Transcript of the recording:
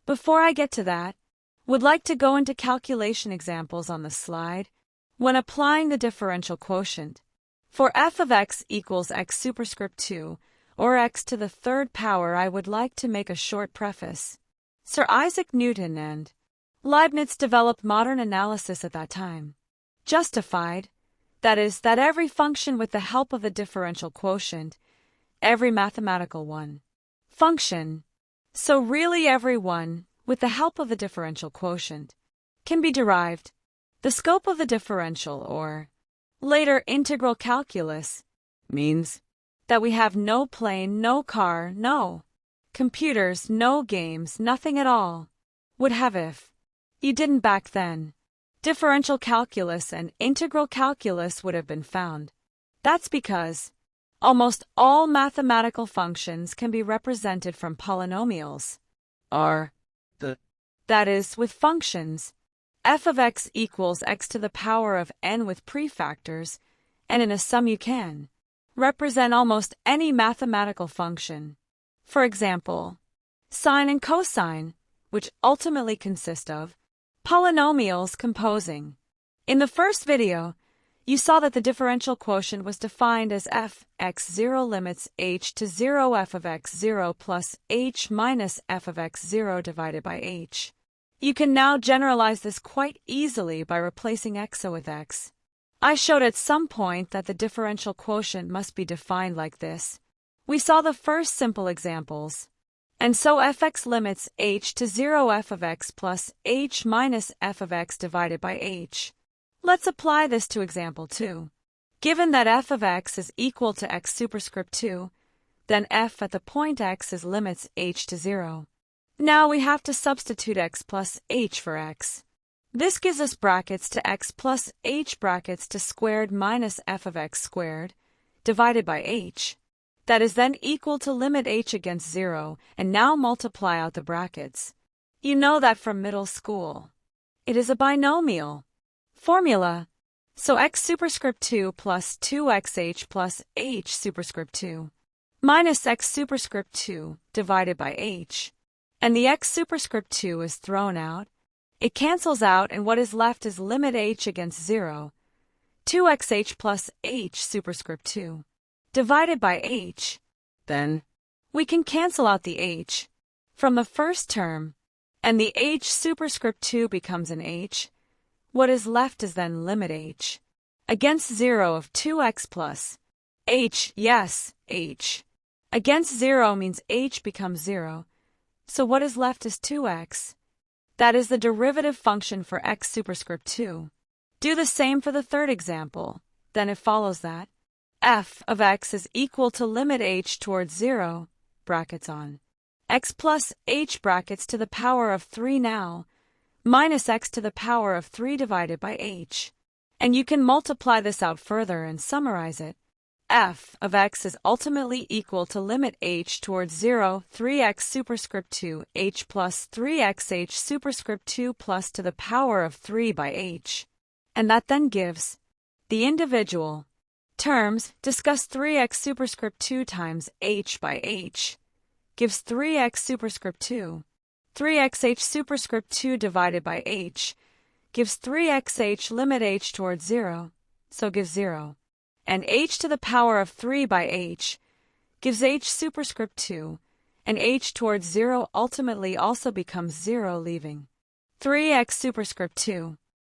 Before I get to that, would like to go into calculation examples on the slide. When applying the differential quotient, for f of x equals x superscript 2, or x to the third power, I would like to make a short preface. Sir Isaac Newton and Leibniz developed modern analysis at that time. Justified, that is, that every function with the help of the differential quotient, every mathematical one, function, so really every one, with the help of the differential quotient, can be derived. The scope of the differential, or later integral calculus, means that we have no plane, no car, no computers, no games, nothing at all. Would have if you didn't back then. Differential calculus and integral calculus would have been found. That's because almost all mathematical functions can be represented from polynomials, or that is, with functions f of x equals x to the power of n with prefactors, and in a sum you can represent almost any mathematical function. For example, sine and cosine, which ultimately consist of polynomials composing. In the first video, you saw that the differential quotient was defined as f x0 limits h to 0 f of x0 plus h minus f of x0 divided by h. You can now generalize this quite easily by replacing xo with x. I showed at some point that the differential quotient must be defined like this. We saw the first simple examples. And so fx limits h to 0 f of x plus h minus f of x divided by h. Let's apply this to example 2. Given that f of x is equal to x superscript 2, then f at the point x is limits h to 0. Now we have to substitute x plus h for x. This gives us brackets to x plus h brackets to squared minus f of x squared divided by h. That is then equal to limit h against 0, and now multiply out the brackets. You know that from middle school. It is a binomial formula. So x superscript 2 plus 2xh plus h superscript 2 minus x superscript 2 divided by h. And the x superscript 2 is thrown out. It cancels out, and what is left is limit h against 0, 2xh plus h superscript 2 divided by h. Then we can cancel out the h from the first term, and the h superscript 2 becomes an h. What is left is then limit h against 0 of 2x plus h, yes, h. Against 0 means h becomes 0. So what is left is 2x. That is the derivative function for x superscript 2. Do the same for the third example. Then it follows that f of x is equal to limit h towards 0, brackets on, x plus h brackets to the power of 3 now, minus x to the power of 3 divided by h. And you can multiply this out further and summarize it. F of x is ultimately equal to limit h towards 0, 3x superscript 2 h plus 3xh superscript 2 plus to the power of 3 by h. And that then gives the individual terms. Discuss 3x superscript 2 times h by h gives 3x superscript 2. 3xh superscript 2 divided by h gives 3xh limit h towards 0, so gives 0. And h to the power of 3 by h gives h superscript 2, and h towards 0 ultimately also becomes 0, leaving 3x superscript 2.